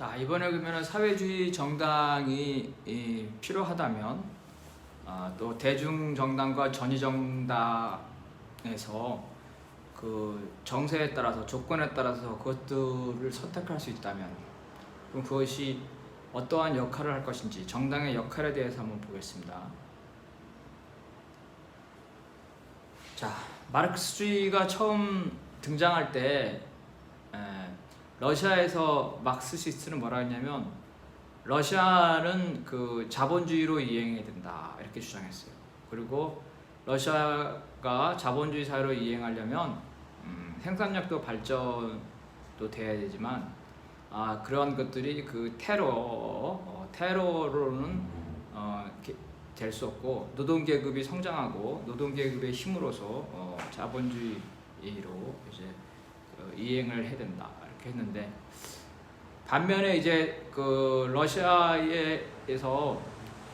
자, 이번에 그러면 사회주의 정당이 필요하다면 또 대중 정당과 전위 정당에서 그 정세에 따라서 조건에 따라서 그것들을 선택할 수 있다면 그럼 그것이 어떠한 역할을 할 것인지 정당의 역할에 대해서 한번 보겠습니다. 자, 마르크스주의가 처음 등장할 때 러시아에서 막스시스트는 뭐라 했냐면 러시아는 그 자본주의로 이행해야 된다 이렇게 주장했어요. 그리고 러시아가 자본주의 사회로 이행하려면 생산력도 발전도 돼야 되지만 그런 것들이 그 테러로는 될 수 없고 노동계급이 성장하고 노동계급의 힘으로서 자본주의로 이제 이행을 해야 된다 이렇게 했는데 반면에 이제 그 러시아에서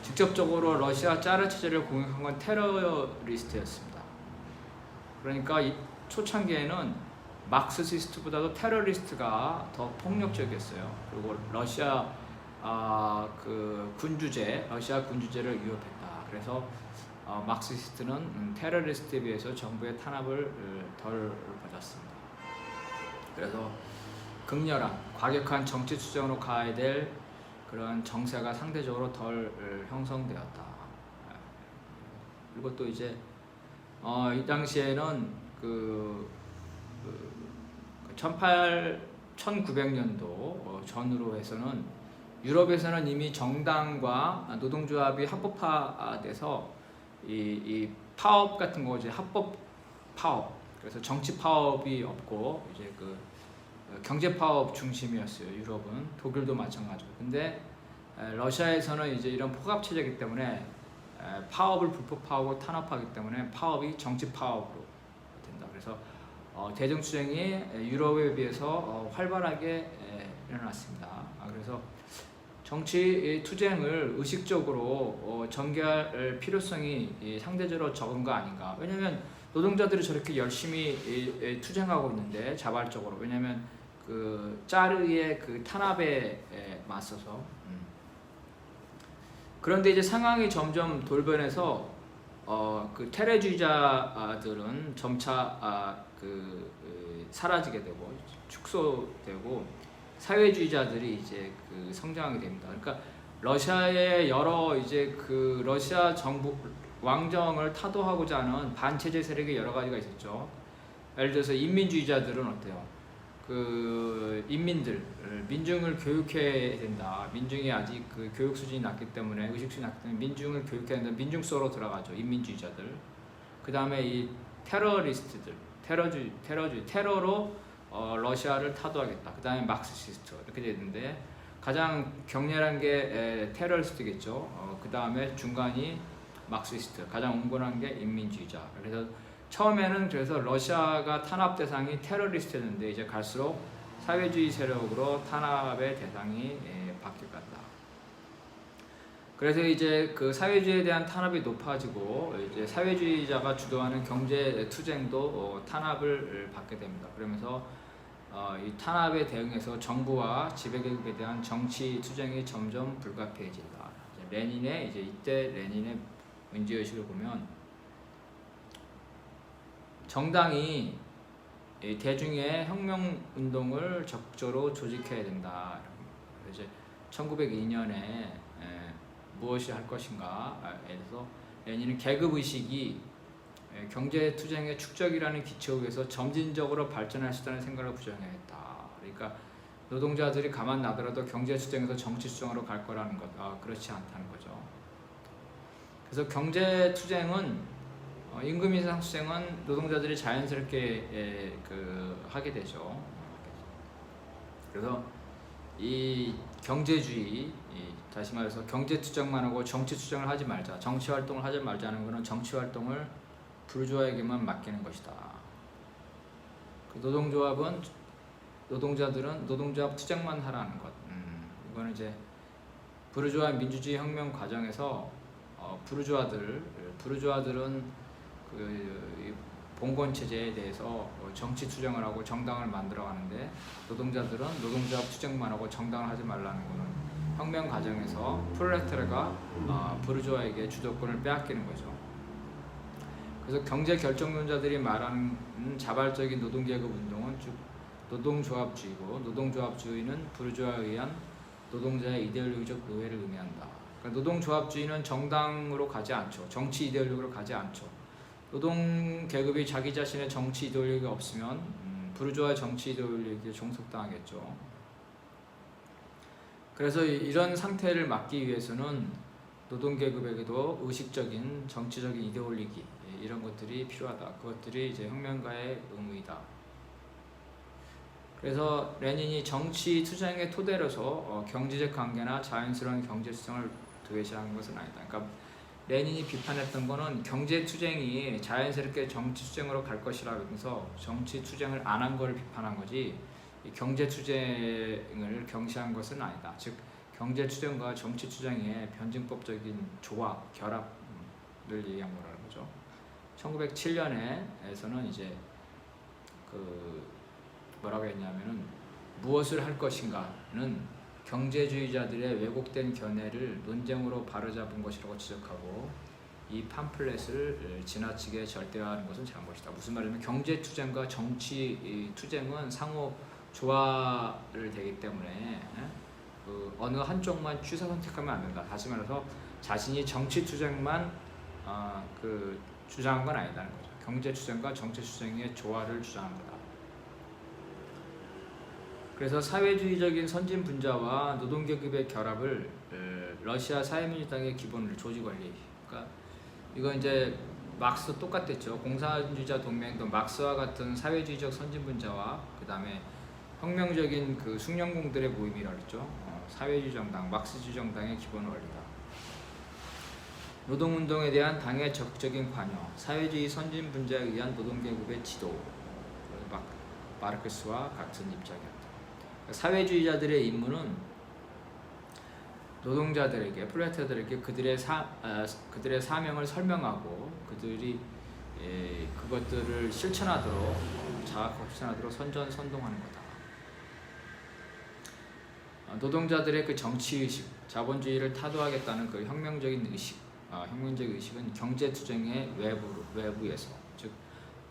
직접적으로 러시아 짜르 체제를 공격한 건 테러리스트였습니다. 그러니까 이 초창기에는 막스시스트보다도 테러리스트가 더 폭력적이었어요. 그리고 러시아 러시아 군주제를 위협했다. 그래서 막스시스트는 테러리스트에 비해서 정부의 탄압을 덜 받았습니다. 그래서 극렬한 과격한 정치 투쟁으로 가야 될 그런 정세가 상대적으로 덜 형성되었다. 그리고 또 이제 이 당시에는 1900년도 전후로 해서는 유럽에서는 이미 정당과 노동조합이 합법화돼서 이 파업 같은 거 이제 합법 파업, 그래서 정치 파업이 없고 이제 그 경제 파업 중심이었어요. 유럽은 독일도 마찬가지고. 근데 러시아에서는 이제 이런 포갑 체제이기 때문에 파업을 불법화하고 탄압하기 때문에 파업이 정치 파업으로 된다. 그래서 대중 투쟁이 유럽에 비해서 활발하게 일어났습니다. 그래서 정치 투쟁을 의식적으로 전개할 필요성이 상대적으로 적은 거 아닌가. 왜냐하면 노동자들이 저렇게 열심히 투쟁하고 있는데 자발적으로. 왜냐하면 그 짜르의 그 탄압에 맞서서. 그런데 이제 상황이 점점 돌변해서 그 테러주의자들은 점차 사라지게 되고 축소되고 사회주의자들이 이제 그 성장하게 됩니다. 그러니까 러시아의 여러 이제 그 러시아 정부 왕정을 타도하고자 하는 반체제 세력이 여러 가지가 있었죠. 예를 들어서 인민주의자들은 어때요? 그 민중을 교육해야 된다. 민중이 아직 그 교육 수준이 낮기 때문에 의식 수준이 낮기 때문에 민중을 교육해야 된다. 민중 속으로 들어가죠. 인민주의자들. 그 다음에 이 테러리스트들, 테러로 러시아를 타도하겠다. 그 다음에 막스시스트 이렇게 되는데 가장 격렬한 게 테러리스트겠죠. 그 다음에 중간이 막스시스트, 가장 온건한 게 인민주의자. 그래서 처음에는 그래서 러시아가 탄압 대상이 테러리스트였는데 이제 갈수록 사회주의 세력으로 탄압의 대상이 바뀔 것 같다. 그래서 이제 그 사회주의에 대한 탄압이 높아지고 이제 사회주의자가 주도하는 경제 투쟁도 탄압을 받게 됩니다. 그러면서 이 탄압에 대응해서 정부와 지배계급에 대한 정치 투쟁이 점점 불가피해진다. 이때 레닌의 문제의식을 보면 정당이 대중의 혁명 운동을 적극적으로 조직해야 된다. 그래서 이제 1902년에 무엇이 할 것인가? 그래서 레닌은 계급 의식이 경제 투쟁의 축적이라는 기초 위에서 점진적으로 발전할 수 있다는 생각을 부정했다. 그러니까 노동자들이 가만 놔더라도 경제 투쟁에서 정치 투쟁으로 갈 거라는 것, 그렇지 않다는 거죠. 그래서 경제 투쟁은 임금 인상 투쟁은 노동자들이 자연스럽게 하게 되죠. 그래서 이 경제주의, 다시 말해서 경제 투쟁만 하고 정치 투쟁을 하지 말자, 정치 활동을 하지 말자는 것은 정치 활동을 부르주아에게만 맡기는 것이다. 그 노동자들은 노동조합 투쟁만 하라는 것. 이거는 이제 부르주아 민주주의 혁명 과정에서 부르주아들은 봉건 체제에 대해서 정치 투쟁을 하고 정당을 만들어 가는데 노동자들은 노동조합 투쟁만 하고 정당을 하지 말라는 거는 혁명 과정에서 프롤레타르가 부르주아에게 주도권을 빼앗기는 거죠. 그래서 경제 결정론자들이 말하는 자발적인 노동계급 운동은 즉 노동조합주의고, 노동조합주의는 부르주아에 의한 노동자의 이데올로기적 노예를 의미한다. 그러니까 노동조합주의는 정당으로 가지 않죠. 정치 이데올로기로 가지 않죠. 노동계급이 자기 자신의 정치 이데올로기가 없으면 부르주아 정치 이데올로기에 종속당하겠죠. 그래서 이런 상태를 막기 위해서는 노동계급에게도 의식적인 정치적인 이데올로기 이런 것들이 필요하다. 그것들이 이제 혁명가의 의무이다. 그래서 레닌이 정치 투쟁의 토대로서 경제적 관계나 자연스러운 경제 수정을 도외시하는 것은 아니다. 그러니까 레닌이 비판했던 거는 경제 투쟁이 자연스럽게 정치 투쟁으로 갈 것이라면서 정치 투쟁을 안 한 걸 비판한 거지 경제 투쟁을 경시한 것은 아니다. 즉 경제 투쟁과 정치 투쟁의 변증법적인 조합, 결합을 얘기한 거라는 거죠. 1907년에서는 이제 뭐라고 했냐면은 무엇을 할 것인가는 경제주의자들의 왜곡된 견해를 논쟁으로 바로잡은 것이라고 지적하고 이 팜플렛을 지나치게 절대화하는 것은 잘못이다. 무슨 말이냐면 경제 투쟁과 정치 투쟁은 상호 조화를 되기 때문에 어느 한쪽만 취사 선택하면 안 된다. 다시 말해서 자신이 정치 투쟁만 주장한 건 아니다는 거죠. 경제 투쟁과 정치 투쟁의 조화를 주장한 거다. 그래서 사회주의적인 선진 분자와 노동계급의 결합을 러시아 사회민주당의 기본을 조직관리. 그러니까 이거 이제 막스 똑같았죠. 공산주의자 동맹도 막스와 같은 사회주의적 선진 분자와 그 다음에 혁명적인 그 숙련공들의 모임이라고 했죠. 사회주의 정당, 막스주의 정당의 기본 원리다. 노동운동에 대한 당의 적극적인 관여, 사회주의 선진 분자에 의한 노동계급의 지도, 마르크스와 같은 입장이었다. 사회주의자들의 임무는 노동자들에게, 프롤레타리아들에게 그들의 사명을 설명하고 그들이 그것들을 실천하도록 자학하고 실천하도록 선동하는 거다. 노동자들의 그 정치의식, 자본주의를 타도하겠다는 그 혁명적인 의식, 혁명적 의식은 경제투쟁의 외부에서, 즉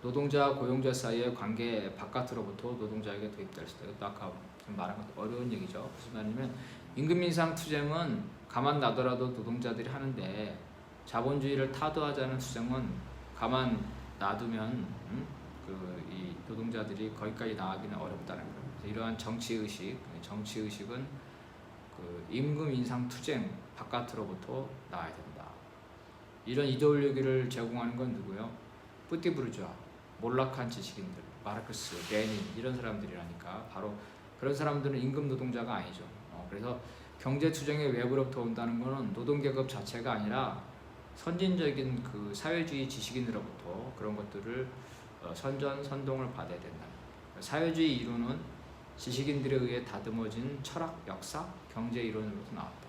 노동자와 고용자 사이의 관계 바깥으로부터 노동자에게 도입될 수 있다. 이것도 아까 말한 것도 어려운 얘기죠. 무슨 말이냐면 임금 인상 투쟁은 가만 놔둬라도 노동자들이 하는데 자본주의를 타도하자는 투쟁은 가만 놔두면 이 노동자들이 거기까지 나가기는 어렵다는 거예요. 이러한 정치의식은 그 임금 인상 투쟁 바깥으로부터 나와야 된다. 이런 이데올로기를 제공하는 건 누구요? 뿌띠부르주아, 몰락한 지식인들, 마르크스, 레닌 이런 사람들이라니까. 바로 그런 사람들은 임금 노동자가 아니죠. 그래서 경제 투쟁의 외부로부터 온다는 것은 노동계급 자체가 아니라 선진적인 그 사회주의 지식인으로부터 그런 것들을 선동을 받아야 된다. 사회주의 이론은 지식인들에 의해 다듬어진 철학, 역사, 경제 이론으로부터 나왔다.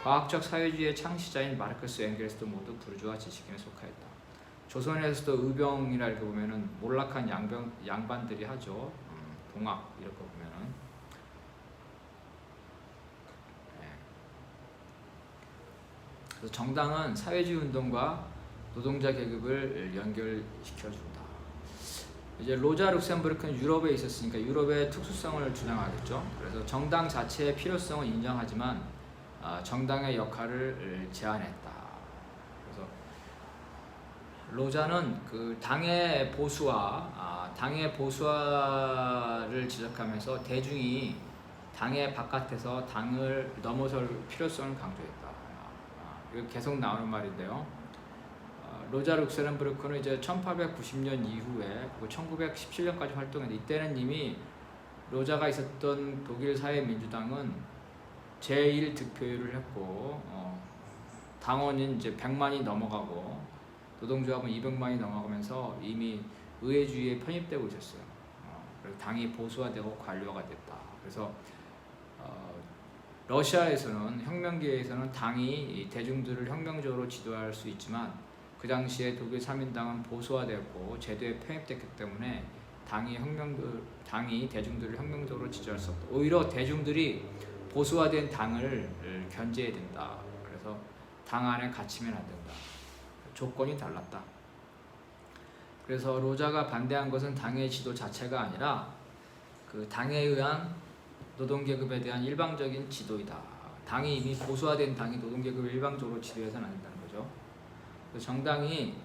과학적 사회주의의 창시자인 마르크스, 엥겔스도 모두 부르주아 지식인에 속하였다. 조선에서도 의병이라 이렇게 보면은 몰락한 양반들이 하죠. 동학 이렇게 보면은. 그래서 정당은 사회주의 운동과 노동자 계급을 연결시켜준다. 이제 로자 룩셈부르크는 유럽에 있었으니까 유럽의 특수성을 주장하겠죠. 그래서 정당 자체의 필요성을 인정하지만 정당의 역할을 제한했다. 그래서 로자는 그 당의 보수화를 지적하면서 대중이 당의 바깥에서 당을 넘어설 필요성을 강조했다. 이거 계속 나오는 말인데요. 로자 룩셈부르크는 이제 1890년 이후에 1917년까지 활동했는데 이때는 이미 로자가 있었던 독일 사회민주당은 제1득표율을 했고 당원인 이제 100만이 넘어가고 노동조합은 200만이 넘어가면서 이미 의회주의에 편입되고 있었어요. 그래서 당이 보수화되고 관료화가 됐다. 그래서 러시아에서는 혁명기에서는 당이 대중들을 혁명적으로 지도할 수 있지만 그 당시에 독일 3인당은 보수화되었고 제도에 편입됐기 때문에 당이 대중들을 혁명적으로 지지할 수 없다. 오히려 대중들이 보수화된 당을 견제해야 된다. 그래서 당 안에 갇히면 안 된다. 조건이 달랐다. 그래서 로자가 반대한 것은 당의 지도 자체가 아니라 그 당에 의한 노동계급에 대한 일방적인 지도이다. 당이 이미 보수화된 당이 노동계급을 일방적으로 지도해서는 안 된다는 거죠. 그 정당이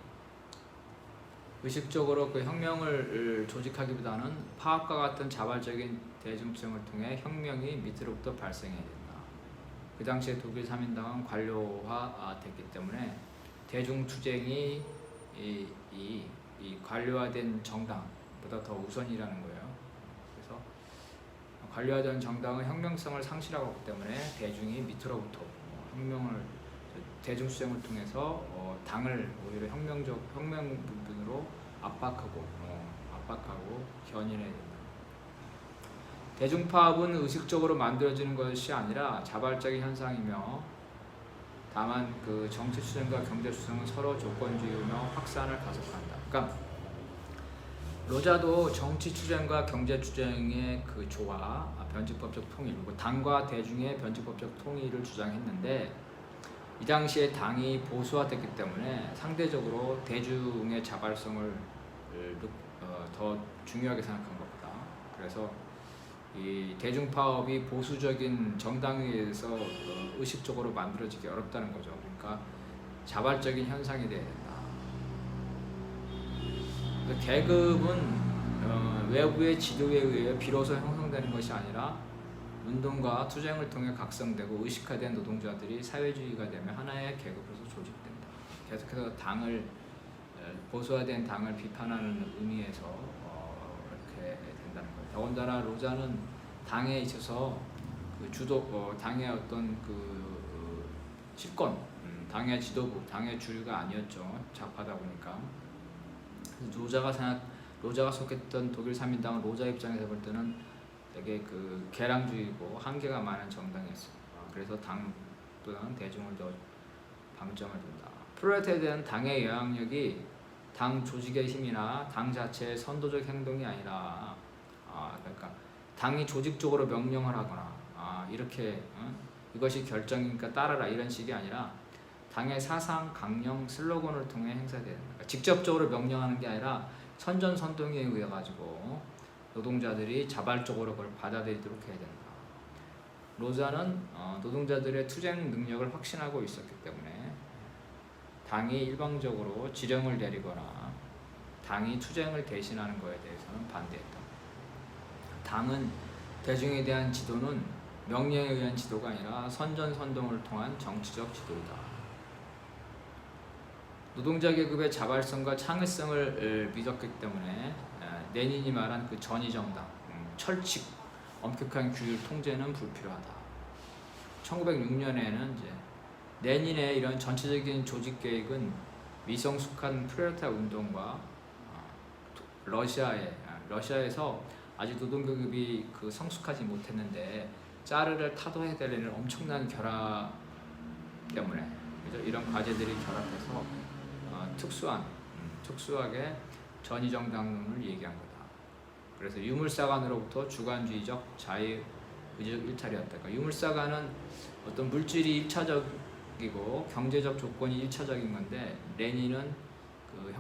의식적으로 그 혁명을 조직하기보다는 파업과 같은 자발적인 대중성을 통해 혁명이 밑으로부터 발생해야 된다. 그 당시에 독일 3인당은 관료화됐기 때문에 대중투쟁이 이 관료화된 정당보다 더 우선이라는 거예요. 그래서 관료화된 정당은 혁명성을 상실하고 있기 때문에 대중이 밑으로부터 혁명을 대중투쟁을 통해서 당을 오히려 혁명 부분으로 압박하고 견인해야 된다. 대중파업은 의식적으로 만들어지는 것이 아니라 자발적인 현상이며 다만 그 정치 추진과 경제 추진은 서로 조건주의이며 확산을 가속한다. 그러니까 로자도 정치 추진과 경제 추진의 그 조화, 변칙법적 통일, 그리고 당과 대중의 변칙법적 통일을 주장했는데 이 당시에 당이 보수화됐기 때문에 상대적으로 대중의 자발성을 더 중요하게 생각한 것보다. 그래서 이 대중파업이 보수적인 정당에 의해서 의식적으로 만들어지기 어렵다는 거죠. 그러니까 자발적인 현상이 돼야 된다. 계급은 외부의 지도에 의해 비로소 형성되는 것이 아니라 운동과 투쟁을 통해 각성되고 의식화된 노동자들이 사회주의가 되면 하나의 계급으로서 조직된다. 계속해서 보수화된 당을 비판하는 의미에서 이렇게 된다는 거예요. 더군다나 로자는 당에 있어서 그 당의 어떤 그 실권, 당의 지도부, 당의 주류가 아니었죠. 좌파다 보니까. 로자가 속했던 독일 3인당은 로자 입장에서 볼 때는 되게 그 개량주의고 한계가 많은 정당이었어요. 그래서 당 또는 대중을 더 방점을 둔다. 프롤레타리아에 대한 당의 영향력이 당 조직의 힘이나 당 자체의 선도적 행동이 아니라 그러니까 당이 조직적으로 명령을 하거나 이렇게 이것이 결정이니까 따라라 이런 식이 아니라 당의 사상, 강령, 슬로건을 통해 행사되는 그러니까 직접적으로 명령하는 게 아니라 선전선동에 의해 가지고 노동자들이 자발적으로 그걸 받아들이도록 해야 된다. 로자는 노동자들의 투쟁 능력을 확신하고 있었기 때문에 당이 일방적으로 지령을 내리거나 당이 투쟁을 대신하는 것에 대해서는 반대했다. 당은 대중에 대한 지도는 명령에 의한 지도가 아니라 선전선동을 통한 정치적 지도이다. 노동자 계급의 자발성과 창의성을 믿었기 때문에 레닌이 말한 그 전위정당, 철칙, 엄격한 규율 통제는 불필요하다. 1906년에는 이제 레닌의 이런 전체적인 조직 계획은 미성숙한 프롤레타리아 운동과 러시아에서 아직 노동 계급이 그 성숙하지 못했는데 짜르를 타도해야 되는 엄청난 결합 때문에 이런 과제들이 결합해서 특수하게 전위정당론을 얘기한 거다. 그래서 유물사관으로부터 주관주의적 자유의적 일탈이었다. 그러니까 유물사관은 어떤 물질이 1차적이고 경제적 조건이 1차적인 건데 레닌은 그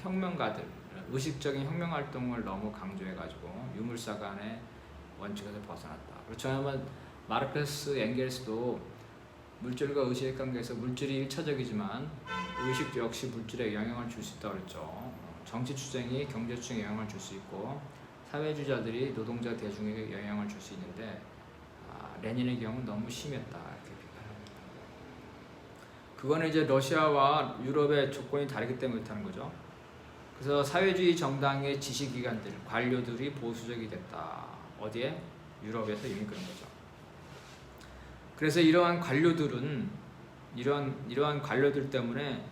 혁명가들 의식적인 혁명 활동을 너무 강조해가지고 유물사관의 원칙에서 벗어났다. 그렇지만 마르크스, 엥겔스도 물질과 의식의 관계에서 물질이 1차적이지만 의식 역시 물질에 영향을 줄 수 있다고 그랬죠. 정치 추쟁이 경제 추쟁에 영향을 줄 수 있고 사회주의자들이 노동자 대중에게 영향을 줄 수 있는데 레닌의 경우는 너무 심했다 이렇게 비판합니다. 그거는 이제 러시아와 유럽의 조건이 다르기 때문에 그렇다는 거죠. 그래서 사회주의 정당의 지식기관들, 관료들이 보수적이 됐다. 어디에? 유럽에서 이미 그런 거죠. 그래서 이러한 관료들 때문에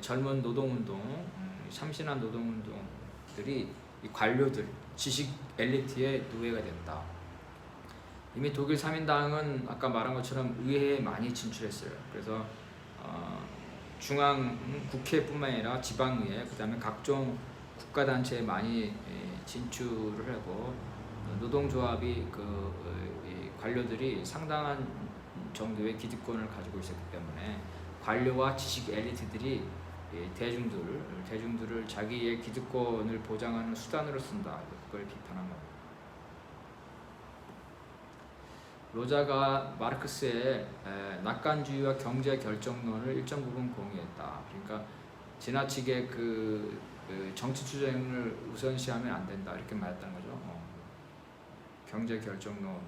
젊은 노동운동, 참신한 노동운동들이 이 관료들, 지식 엘리트의 노예가 됐다. 이미 독일 3인당은 아까 말한 것처럼 의회에 많이 진출했어요. 그래서 중앙 국회뿐만 아니라 지방의회, 그다음에 각종 국가단체에 많이 진출을 하고 노동조합이 이 관료들이 상당한 정도의 기득권을 가지고 있었기 때문에 관료와 지식 엘리트들이 대중들을 자기의 기득권을 보장하는 수단으로 쓴다. 그걸 비판한 겁니다. 로자가 마르크스의 낙관주의와 경제 결정론을 일정 부분 공유했다. 그러니까 지나치게 그 정치 투쟁을 우선시하면 안 된다 이렇게 말했다는 거죠. 경제 결정론,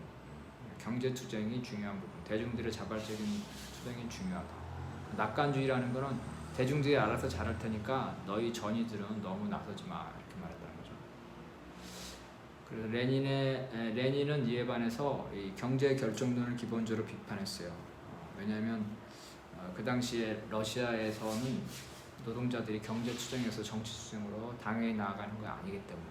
경제 투쟁이 중요한 부분, 대중들의 자발적인 투쟁이 중요하다. 낙관주의라는 거는 대중들이 알아서 잘할 테니까 너희 전이들은 너무 나서지 마 이렇게 말했다는 거죠. 그래서 레닌은 이에 반해서 이 경제 결정론을 기본적으로 비판했어요. 왜냐하면 그 당시에 러시아에서는 노동자들이 경제 투쟁에서 정치 투쟁으로 당연히 나아가는 거 아니기 때문에.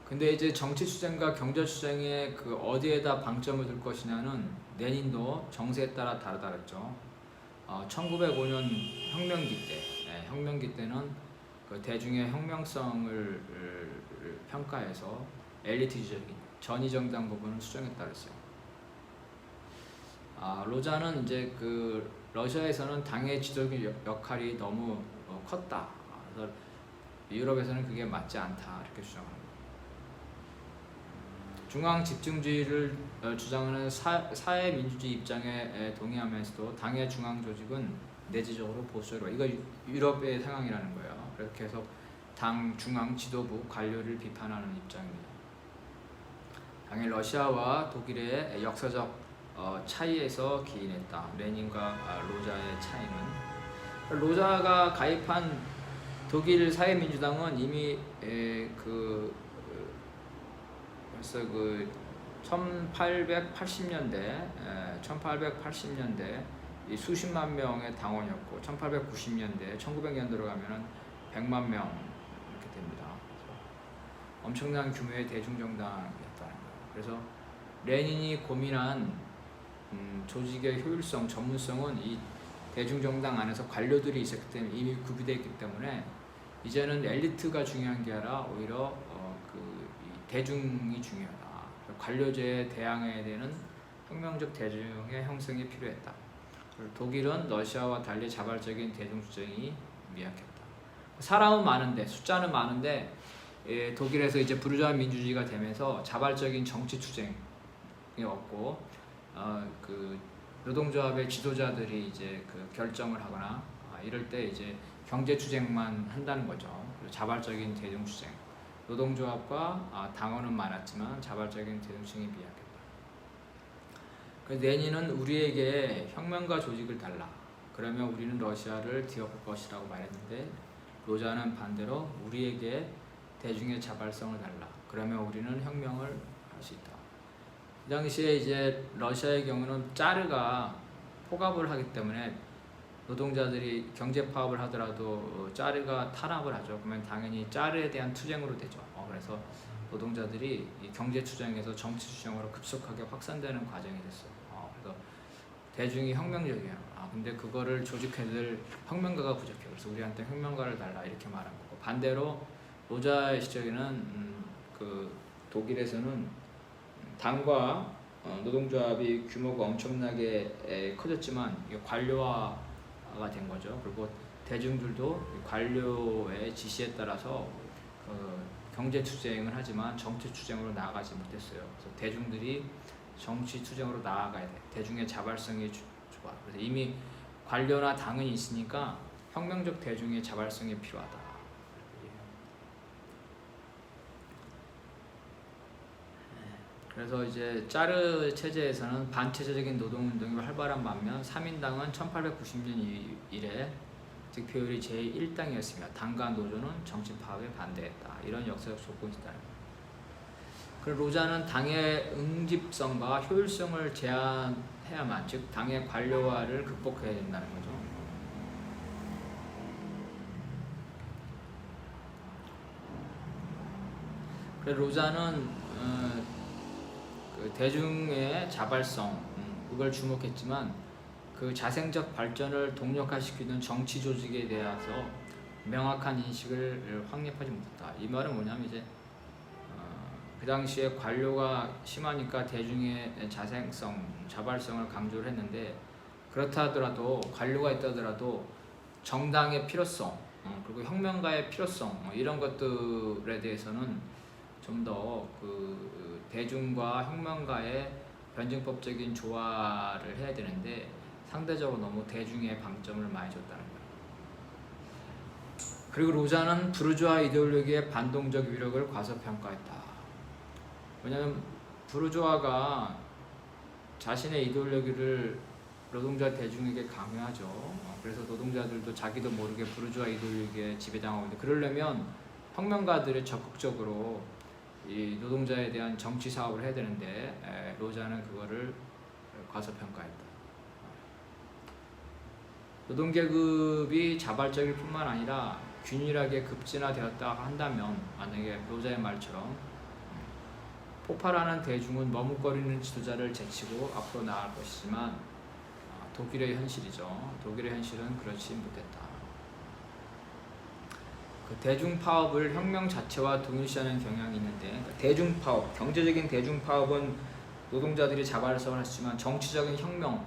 근데 이제 정치 투쟁과 경제 투쟁에 그 어디에다 방점을 둘 것이냐는 레닌도 정세에 따라 다르다랬죠. 1905년 혁명기 때는 그 대중의 혁명성을 평가해서 엘리트주의 전위정당 부분을 수정했다 그랬어요. 로자는 이제 그 러시아에서는 당의 지도적인 역할이 너무 컸다. 그래서 유럽에서는 그게 맞지 않다 이렇게 주장합니다. 중앙 집중주의를 주장하는 사회민주주의 입장에 동의하면서도 당의 중앙 조직은 내지적으로 보수적으로, 이거 유럽의 상황이라는 거예요. 그렇게 해서 당 중앙 지도부 관료를 비판하는 입장입니다. 당연히 러시아와 독일의 역사적 차이에서 기인했다. 레닌과 로자의 차이는, 로자가 가입한 독일 사회민주당은 이미 벌써 그 1880년대 이 수십만 명의 당원이었고 1890년대 1900년대로 가면은 100만 명 이렇게 됩니다. 엄청난 규모의 대중정당이었다는 거예요. 그래서 레닌이 고민한 조직의 효율성, 전문성은 이 대중정당 안에서 관료들이 있었기 때문에 이미 구비되어 있기 때문에 이제는 엘리트가 중요한 게 아니라 오히려 대중이 중요하다. 관료제에 대항해야 되는 혁명적 대중의 형성이 필요했다. 독일은 러시아와 달리 자발적인 대중주쟁이 미약했다. 사람은 많은데, 숫자는 많은데, 독일에서 이제 부르주아 민주주의가 되면서 자발적인 정치 투쟁이 없고, 그 노동조합의 지도자들이 이제 그 결정을 하거나 이럴 때 이제 경제 투쟁만 한다는 거죠. 자발적인 대중 투쟁. 노동조합과 당원은 많았지만 자발적인 대중층이 미약했다. 레닌은 우리에게 혁명과 조직을 달라. 그러면 우리는 러시아를 뒤엎을 것이라고 말했는데, 로자는 반대로 우리에게 대중의 자발성을 달라. 그러면 우리는 혁명을 할 수 있다. 이 당시에 이제 러시아의 경우는 짜르가 포갑을 하기 때문에 노동자들이 경제 파업을 하더라도 짜르가 탄압을 하죠. 그러면 당연히 짜르에 대한 투쟁으로 되죠. 그래서 노동자들이 이 경제 투쟁에서 정치 투쟁으로 급속하게 확산되는 과정이 됐어요. 그래서 대중이 혁명적이에요. 근데 그거를 조직해낼 혁명가가 부족해요. 그래서 우리한테 혁명가를 달라 이렇게 말한 거고, 반대로 로자의 시절에는 그 독일에서는 당과 노동조합이 규모가 엄청나게 커졌지만 이게 관료화가 된 거죠. 그리고 대중들도 관료의 지시에 따라서 경제 투쟁을 하지만 정치 투쟁으로 나아가지 못했어요. 그래서 대중들이 정치 투쟁으로 나아가야 돼. 대중의 자발성이 좋아. 그래서 이미 관료나 당은 있으니까 혁명적 대중의 자발성이 필요하다. 그래서 이제 짜르 체제에서는 반체제적인 노동운동이 활발한 반면 3인당은 1890년 이래 득표율이 제1당이었으며 당과 노조는 정치 파업에 반대했다. 이런 역사적 조건이 있다는 거예요. 그리고 로자는 당의 응집성과 효율성을 제한해야만, 즉 당의 관료화를 극복해야 된다는 거죠. 그래서 로자는 그 대중의 자발성, 그걸 주목했지만 그 자생적 발전을 동력화시키는 정치 조직에 대해서 명확한 인식을 확립하지 못했다. 이 말은 뭐냐면 이제 그 당시에 관료가 심하니까 대중의 자생성, 자발성을 강조를 했는데, 그렇다 하더라도 관료가 있다 하더라도 정당의 필요성, 그리고 혁명가의 필요성, 이런 것들에 대해서는 좀 더 그 대중과 혁명가의 변증법적인 조화를 해야 되는데, 상대적으로 너무 대중의 방점을 많이 줬다는 거예요. 그리고 로자는 부르주아 이데올로기의 반동적 위력을 과소평가했다. 왜냐하면 부르주아가 자신의 이데올로기를 노동자 대중에게 강요하죠. 그래서 노동자들도 자기도 모르게 부르주아 이데올로기에 지배당하고 있는데, 그러려면 혁명가들이 적극적으로 이 노동자에 대한 정치 사업을 해야 되는데, 로자는 그거를 과소평가했다. 노동계급이 자발적일 뿐만 아니라 균일하게 급진화되었다 한다면, 만약에 로자의 말처럼 폭발하는 대중은 머뭇거리는 지도자를 제치고 앞으로 나아갈 것이지만, 독일의 현실이죠. 독일의 현실은 그렇지 못했다. 그 대중파업을 혁명 자체와 동일시하는 경향이 있는데, 그러니까 대중파업, 경제적인 대중파업은 노동자들이 자발성을 하지만 정치적인 혁명,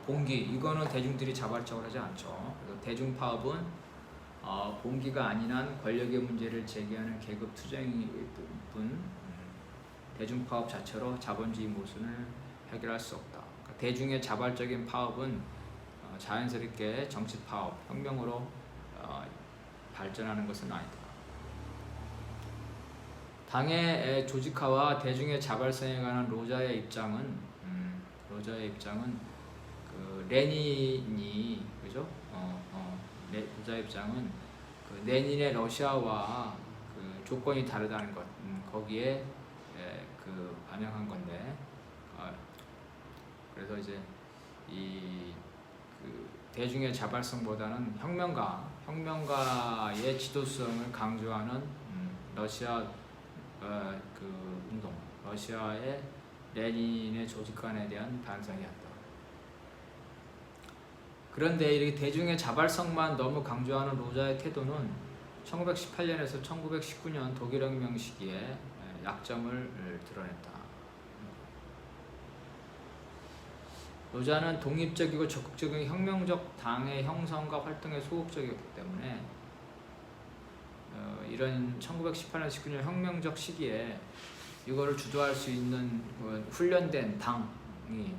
봉기, 이거는 대중들이 자발적으로 하지 않죠. 그래서 대중파업은 봉기가 아닌 한 권력의 문제를 제기하는 계급 투쟁일 뿐, 대중파업 자체로 자본주의 모순을 해결할 수 없다. 그러니까 대중의 자발적인 파업은 자연스럽게 정치파업, 혁명으로 발전하는 것은 아니다. 당의 조직화와 대중의 자발성에 관한 로자의 입장은 그 레닌이, 그죠? 로자의 입장은 그 레닌의 러시아와 그 조건이 다르다는 것, 거기에 그 반영한 건데, 그래서 이제 이 그 대중의 자발성보다는 혁명가의 지도성을 강조하는 러시아 그 운동, 러시아의 레닌의 조직관에 대한 반성이었다. 그런데 이렇게 대중의 자발성만 너무 강조하는 로자의 태도는 1918년에서 1919년 독일혁명 시기에 약점을 드러냈다. 로자는 독립적이고 적극적인 혁명적 당의 형성과 활동에 소극적이었기 때문에 이런 1918년, 19년 혁명적 시기에 이거를 주도할 수 있는 훈련된 당이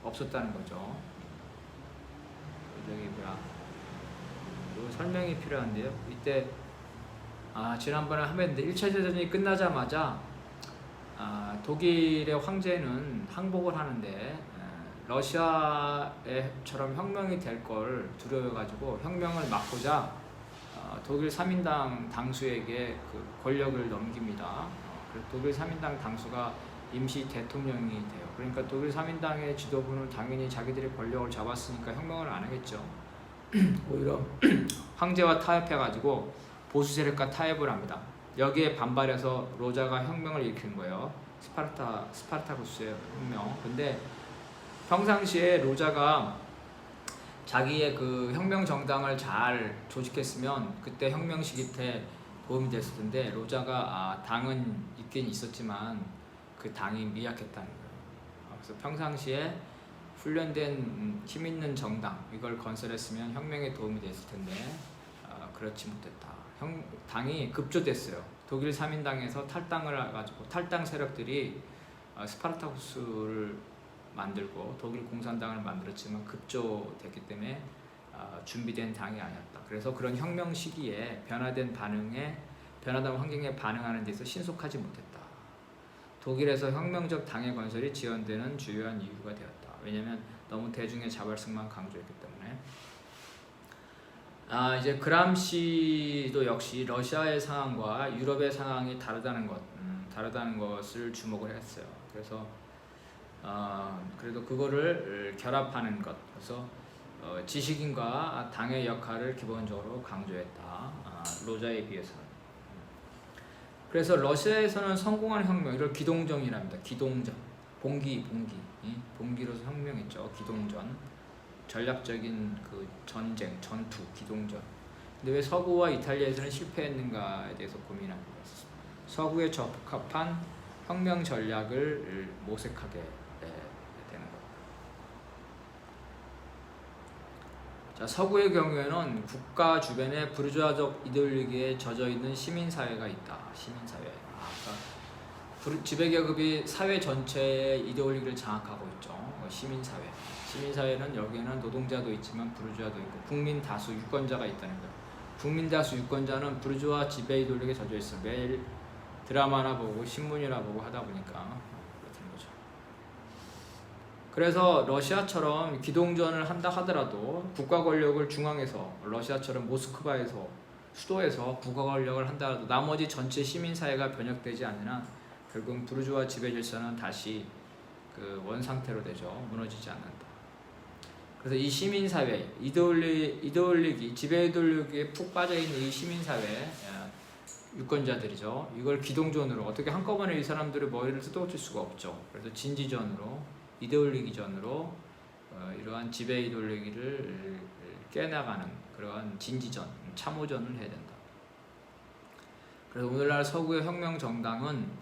없었다는 거죠. 저기 설명이 필요한데요. 이때 지난번에 하면데 1차 대전이 끝나자마자 독일의 황제는 항복을 하는데, 러시아처럼 혁명이 될 걸 두려워가지고 혁명을 막고자 독일 3인당 당수에게 그 권력을 넘깁니다. 그래서 독일 3인당 당수가 임시 대통령이 돼요. 그러니까 독일 3인당의 지도부는 당연히 자기들이 권력을 잡았으니까 혁명을 안 하겠죠. 오히려 황제와 타협해가지고 보수 세력과 타협을 합니다. 여기에 반발해서 로자가 혁명을 일으킨 거예요. 스파르타쿠스의 혁명. 근데 평상시에 로자가 자기의 그 혁명 정당을 잘 조직했으면 그때 혁명 시기 때 도움이 됐을 텐데, 로자가 당은 있긴 있었지만 그 당이 미약했다는 거예요. 그래서 평상시에 훈련된 힘 있는 정당, 이걸 건설했으면 혁명에 도움이 됐을 텐데 그렇지 못했다. 당이 급조됐어요. 독일 3인당에서 탈당을 해가지고 탈당 세력들이 스파르타쿠스를 만들고 독일 공산당을 만들었지만 급조됐기 때문에 준비된 당이 아니었다. 그래서 그런 혁명 시기에 변화된 환경에 반응하는 데 있어 신속하지 못했다. 독일에서 혁명적 당의 건설이 지연되는 주요한 이유가 되었다. 왜냐하면 너무 대중의 자발성만 강조했기 때문에. 이제 그람시도 역시 러시아의 상황과 유럽의 상황이 다르다는 것을 주목을 했어요. 그래서 그래도 그거를 결합하는 것, 그래서 지식인과 당의 역할을 기본적으로 강조했다. 로자에 비해서는. 그래서 러시아에서는 성공한 혁명, 이걸 기동정이랍니다. 기동정. 봉기로서 혁명했죠. 기동전, 전략적인 그 전쟁, 전투, 기동전. 근데 왜 서구와 이탈리아에서는 실패했는가에 대해서 고민합니다. 서구에 적합한 혁명 전략을 모색하게 되는 것. 자, 서구의 경우에는 국가 주변에 부르주아적 이데올로기에 젖어 있는 시민 사회가 있다. 시민 사회. 그러니까 지배 계급이 사회 전체의 이데올로기를 장악하고 있죠. 시민 사회. 시민 사회는 여기에는 노동자도 있지만 부르주아도 있고 국민 다수 유권자가 있다는 거예요. 국민 다수 유권자는 부르주아 지배 이데올로기에 젖어 있어. 매일 드라마나 보고 신문이나 보고 하다 보니까 그렇다는 거죠. 그래서 러시아처럼 기동전을 한다 하더라도 국가 권력을 중앙에서, 러시아처럼 모스크바에서, 수도에서 국가 권력을 한다 하더라도 나머지 전체 시민사회가 변혁되지 않는 한 결국 부르주아 지배 질서는 다시 그 원상태로 되죠. 무너지지 않는다. 그래서 이 시민사회, 이데올로기, 지배 이데올로기에 푹 빠져있는 이 시민사회, 유권자들이죠. 이걸 기동전으로 어떻게 한꺼번에 이 사람들의 머리를 뜯어고칠 수가 없죠. 그래서 진지전으로, 이데올로기전으로 이러한 지배 이데올로기를 깨나가는 그러한 진지전, 참호전을 해야 된다. 그래서 오늘날 서구의 혁명 정당은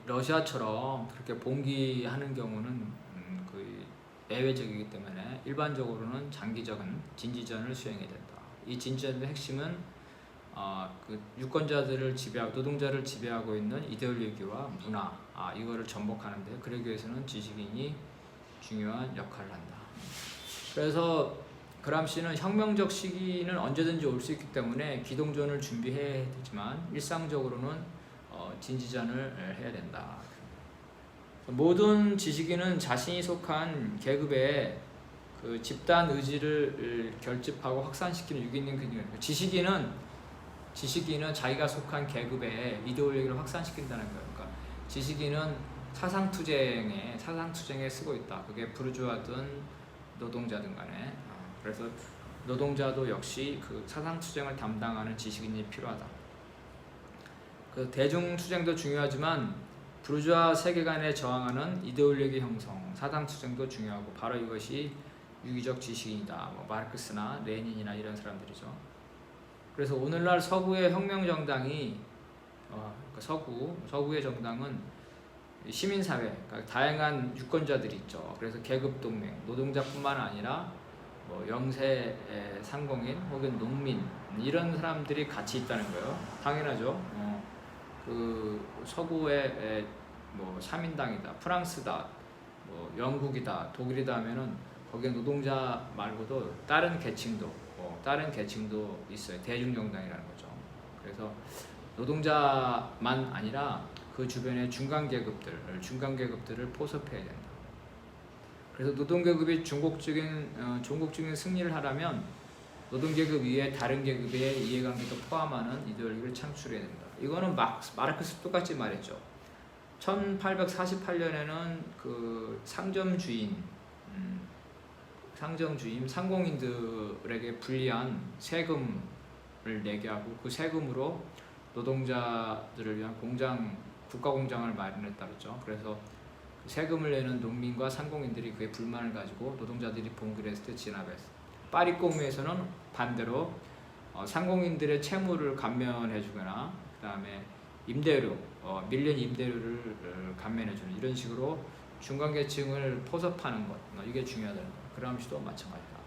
러시아처럼 그렇게 봉기하는 경우는 거의 예외적이기 때문에 일반적으로는 장기적인 진지전을 수행해야 된다. 이 진지전의 핵심은 그 유권자들을 지배하고 노동자를 지배하고 있는 이데올로기와 문화 이거를 전복하는데 그러기 위해서는 지식인이 중요한 역할을 한다. 그래서 그람시는 혁명적 시기는 언제든지 올 수 있기 때문에 기동전을 준비해야 되지만 일상적으로는 진지전을 해야 된다. 모든 지식인은 자신이 속한 계급의 그 집단 의지를 결집하고 확산시키는 유기적 근육이에요. 지식인은 자기가 속한 계급의 이데올로기를 확산시킨다는 거예요. 그러니까 지식인은 사상투쟁에 쓰고 있다. 그게 부르주아든 노동자든 간에. 그래서 노동자도 역시 그 사상투쟁을 담당하는 지식인이 필요하다. 그 대중투쟁도 중요하지만 부르주아 세계관에 저항하는 이데올로기 형성, 사상투쟁도 중요하고 바로 이것이 유기적 지식인이다. 마르크스나 레닌이나 이런 사람들이죠. 그래서 오늘날 서구의 혁명정당이 서구의 정당은 시민사회, 그러니까 다양한 유권자들이 있죠. 그래서 계급동맹, 노동자뿐만 아니라 영세 상공인 혹은 농민 이런 사람들이 같이 있다는 거예요. 당연하죠. 그 서구의 3인당이다, 프랑스다, 영국이다, 독일이다 하면은 거기에 노동자 말고도 다른 계층도 있어요. 대중정당이라는 거죠. 그래서 노동자만 아니라 그 주변의 중간계급들을 포섭해야 된다. 그래서 노동계급이 종국적인 승리를 하려면 노동계급 이외에 다른 계급의 이해관계도 포함하는 이데올로기를 창출해야 된다. 이거는 마르크스 똑같이 말했죠. 1848년에는 그 상공인들에게 불리한 세금을 내게 하고 그 세금으로 노동자들을 위한 국가공장을 마련했다 그랬죠. 그래서 세금을 내는 농민과 상공인들이 그에 불만을 가지고 노동자들이 봉기를 했을 때 진압했어. 파리 공무에서는 반대로 상공인들의 채무를 감면해주거나 그 다음에 임대료, 밀린 임대료를 감면해주는 이런 식으로 중간계층을 포섭하는 것, 이게 중요하다는 거예요. 그람시도 마찬가지다.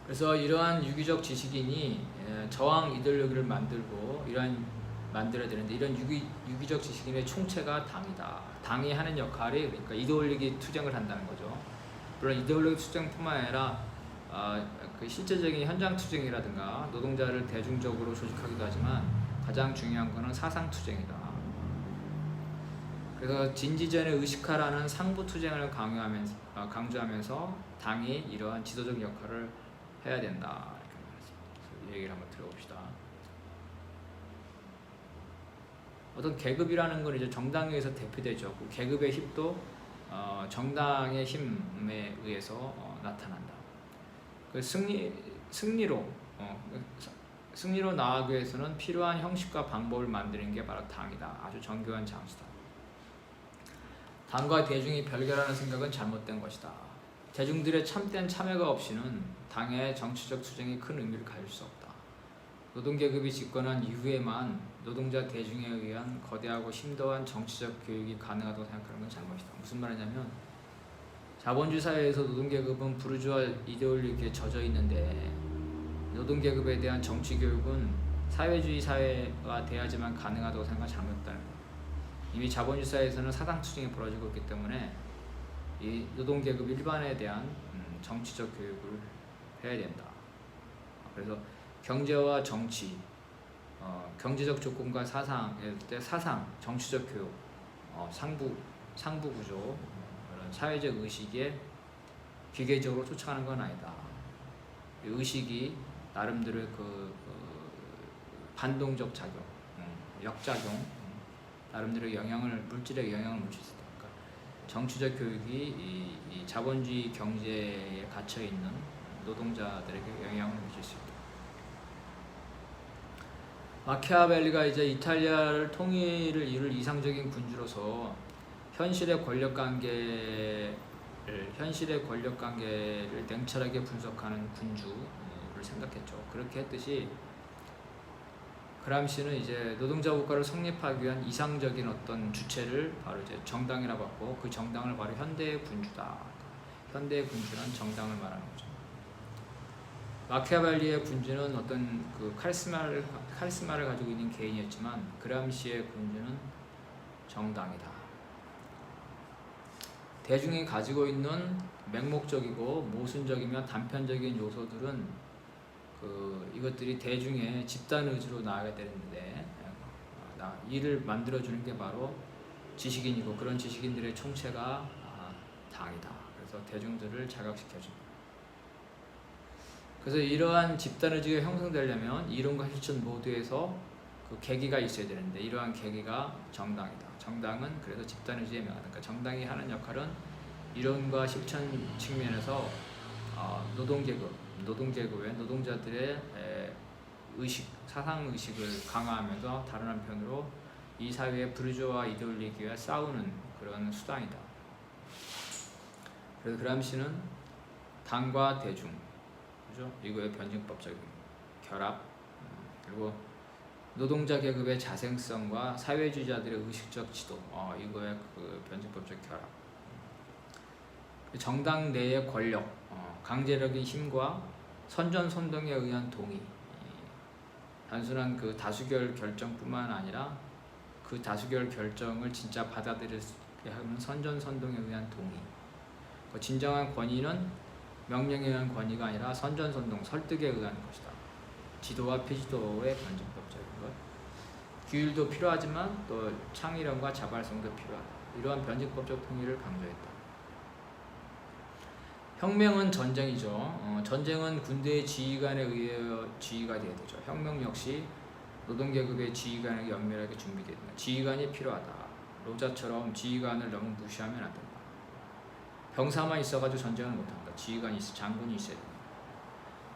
그래서 이러한 유기적 지식인이 저항 이데올로기를 만들어야 되는데 이런 유기적 지식인의 총체가 당이다. 당이 하는 역할이 그러니까 이데올로기 투쟁을 한다는 거죠. 물론 이데올로기 투쟁뿐만 아니라 그 실제적인 현장 투쟁이라든가 노동자를 대중적으로 조직하기도 하지만 가장 중요한 것은 사상 투쟁이다. 그래서 진지전에 의식하라는 상부 투쟁을 강조하면서 당이 이러한 지도적 역할을 해야 된다. 이렇게 말했습니다. 이 얘기를 한번 들어봅시다. 어떤 계급이라는 건 이제 정당에서 대표되죠. 그 계급의 힘도 정당의 힘에 의해서 나타난다. 그 승리로 승리로 나아가기 위해서는 필요한 형식과 방법을 만드는 게 바로 당이다. 아주 정교한 장수다. 당과 대중이 별개라는 생각은 잘못된 것이다. 대중들의 참된 참여가 없이는 당의 정치적 투쟁이 큰 의미를 가질 수 없다. 노동계급이 집권한 이후에만 노동자 대중에 의한 거대하고 심도한 정치적 교육이 가능하다고 생각하는 건 잘못이다. 무슨 말이냐면 자본주의 사회에서 노동계급은 부르주아 이데올리기에 젖어 있는데 노동계급에 대한 정치교육은 사회주의 사회가 돼야지만 가능하다고 생각하는 건 잘못다는 거예요. 이미 자본주의 사회에서는 사당투쟁이 벌어지고 있기 때문에 이 노동계급 일반에 대한 정치적 교육을 해야 된다. 그래서 경제와 정치, 경제적 조건과 사상일 때 사상, 정치적 교육, 상부 구조, 그런 사회적 의식에 기계적으로 쫓아가는 건 아니다. 의식이 나름대로의 반동적 작용, 역작용, 나름대로 물질에 영향을 미칠 수 있다. 그러니까 정치적 교육이 이 자본주의 경제에 갇혀 있는 노동자들에게 영향을 미칠 수 있다. 마키아벨리가 이제 이탈리아를 통일을 이룰 이상적인 군주로서 현실의 권력 관계를 냉철하게 분석하는 군주를 생각했죠. 그렇게 했듯이 그람시는 이제 노동자 국가를 성립하기 위한 이상적인 어떤 주체를 바로 이제 정당이라 봤고, 그 정당을 바로 현대의 군주다. 현대의 군주는 정당을 말하는 거죠. 마키아벨리의 군주는 어떤 그 카리스마를 가지고 있는 개인이었지만 그람시의 군주는 정당이다. 대중이 가지고 있는 맹목적이고 모순적이며 단편적인 요소들은 이것들이 대중의 집단 의지로 나아가야 되는데 이를 만들어주는 게 바로 지식인이고, 그런 지식인들의 총체가 당이다. 그래서 대중들을 자각시켜줍니다. 그래서 이러한 집단 의지가 형성되려면 이론과 실천 모두에서 그 계기가 있어야 되는데, 이러한 계기가 정당이다. 정당은 그래서 집단 의지에 명하다. 그러니까 정당이 하는 역할은 이론과 실천 측면에서 노동계급의 노동자들의 의식, 사상 의식을 강화하면서 다른 한편으로 이 사회의 부르주아 이데올리기와 싸우는 그런 수단이다. 그래서 그람시는 당과 대중, 그죠? 이거의 변증법적인 결합, 그리고 노동자 계급의 자생성과 사회주의자들의 의식적 지도, 이거의 그 변증법적 결합. 정당 내의 권력, 강제력의 힘과 선전선동에 의한 동의, 단순한 그 다수결 결정뿐만 아니라 그 다수결 결정을 진짜 받아들이게 하는 선전선동에 의한 동의. 진정한 권위는 명령에 의한 권위가 아니라 선전선동, 설득에 의한 것이다. 지도와 피지도의 변증법적인 것. 규율도 필요하지만 또 창의력과 자발성도 필요하다. 이러한 변증법적 통일을 강조했다. 혁명은 전쟁이죠. 전쟁은 군대의 지휘관에 의해 지휘가 되어야 되죠. 혁명 역시 노동계급의 지휘관에게 연밀하게 준비되어야 된다. 지휘관이 필요하다. 로자처럼 지휘관을 너무 무시하면 안 된다. 병사만 있어가지고 전쟁을 못한다. 지휘관이 장군이 있어야 된다.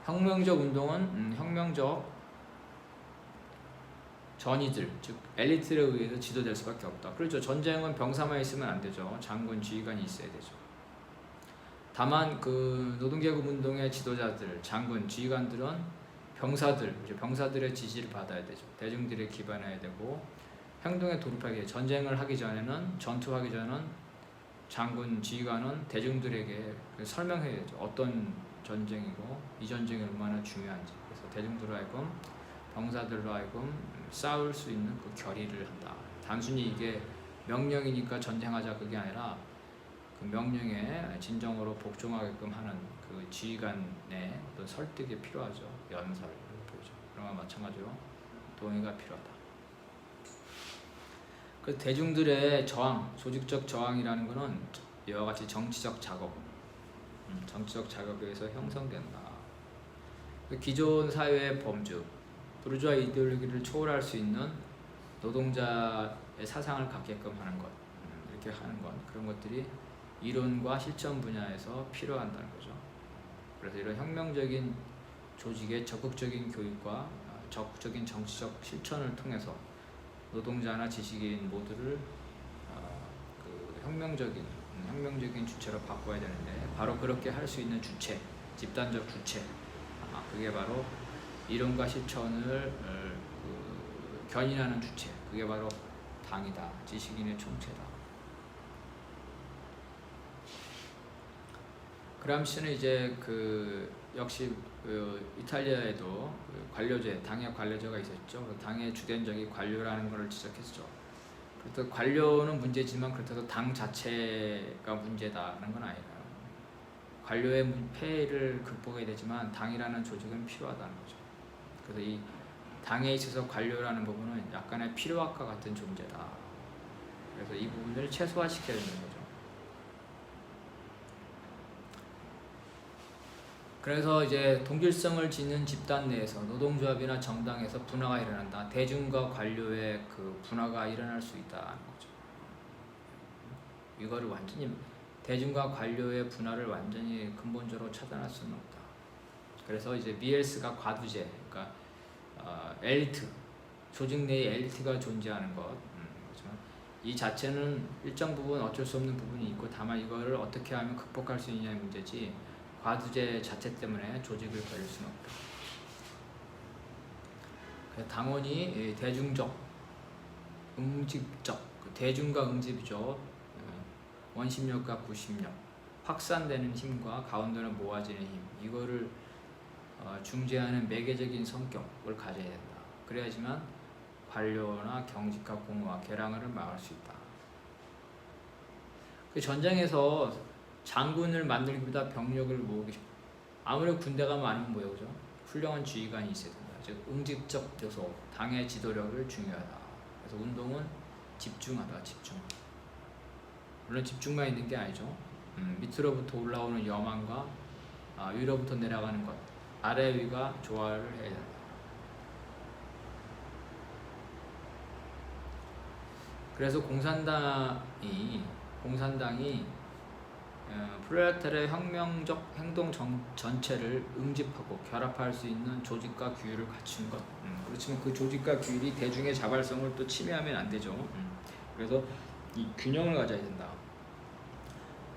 혁명적 운동은 혁명적 전이들, 즉 엘리트에 의해서 지도될 수밖에 없다. 그렇죠. 전쟁은 병사만 있으면 안 되죠. 장군, 지휘관이 있어야 되죠. 다만 그 노동계급 운동의 지도자들, 장군, 지휘관들은 병사들의 지지를 받아야 되죠. 대중들에 기반해야 되고 행동에 돌입하게, 전쟁을 하기 전에는, 전투하기 전에는 장군, 지휘관은 대중들에게 설명해야 되죠. 어떤 전쟁이고 이 전쟁이 얼마나 중요한지. 그래서 대중들로 하여금, 병사들로 하여금 싸울 수 있는 그 결의를 한다. 단순히 이게 명령이니까 전쟁하자 그게 아니라 그 명령에 진정으로 복종하게끔 하는 그 지휘관의 어떤 설득이 필요하죠. 연설, 그런 것과 마찬가지로 동의가 필요하다. 그 대중들의 저항, 조직적 저항이라는 것은 이와 같이 정치적 작업에 의해서 형성된다. 기존 사회의 범주, 부르주아 이데올로기를 초월할 수 있는 노동자의 사상을 갖게끔 하는 것, 이렇게 하는 것, 그런 것들이 이론과 실천 분야에서 필요한다는 거죠. 그래서 이런 혁명적인 조직의 적극적인 교육과 적극적인 정치적 실천을 통해서 노동자나 지식인 모두를 그 혁명적인 주체로 바꿔야 되는데, 바로 그렇게 할 수 있는 주체, 집단적 주체, 그게 바로 이론과 실천을 견인하는 주체, 그게 바로 당이다. 지식인의 총체다. 그람시는 이제 역시 이탈리아에도 관료제, 당의 관료제가 있었죠. 당의 주된적이 관료라는 것을 지적했죠. 그래서 관료는 문제지만 그렇다고 당 자체가 문제다는 건 아니에요. 관료의 폐해를 극복해야 되지만 당이라는 조직은 필요하다는 거죠. 그래서 이 당에 있어서 관료라는 부분은 약간의 필요악과 같은 존재다. 그래서 이 부분을 최소화시켜야 되는 거죠. 그래서 이제 동질성을 지닌 집단 내에서 노동조합이나 정당에서 분화가 일어난다. 대중과 관료의 그 분화가 일어날 수 있다는 거죠. 이거를 완전히 대중과 관료의 분화를 완전히 근본적으로 차단할 수는 없다. 그래서 이제 미엘스가 과두제, 그러니까 엘리트, 조직 내에 엘리트가 존재하는 것, 그렇지만 이 자체는 일정 부분 어쩔 수 없는 부분이 있고, 다만 이거를 어떻게 하면 극복할 수 있냐의 문제지, 과두제 자체 때문에 조직을 벌릴 수는 없다. 그래서 당원이 대중적, 응집적, 대중과 응집이죠. 원심력과 구심력, 확산되는 힘과 가운데로 모아지는 힘, 이거를 중재하는 매개적인 성격을 가져야 된다. 그래야지만 관료나 경직과 공허와 개랑을 막을 수 있다. 그 전장에서 장군을 만들기보다 병력을 모으기, 아무래도 군대가 많으면 뭐예요, 그죠? 훌륭한 지휘관이 있어야 된다. 즉 응집적 요소, 당의 지도력을 중요하다. 그래서 운동은 집중하다, 집중. 물론 집중만 있는 게 아니죠. 밑으로부터 올라오는 여망과 위로부터 내려가는 것, 아래 위가 조화를 해야 된다. 그래서 공산당이 프롤레타리아의 혁명적 행동 전체를 응집하고 결합할 수 있는 조직과 규율을 갖춘 것. 그렇지만 그 조직과 규율이 대중의 자발성을 또 침해하면 안 되죠. 그래서 이 균형을 가져야 된다.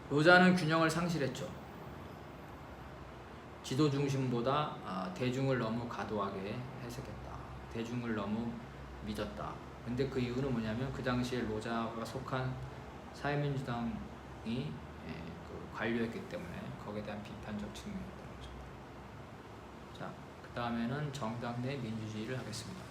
노자는 균형을 상실했죠. 지도 중심보다 대중을 너무 과도하게 해석했다. 대중을 너무 믿었다. 근데 그 이유는 뭐냐면 그 당시에 노자가 속한 사회민주당이 그 관료였기 때문에 거기에 대한 비판적 측면이 있던 거죠. 자, 그 다음에는 정당 내 민주주의를 하겠습니다.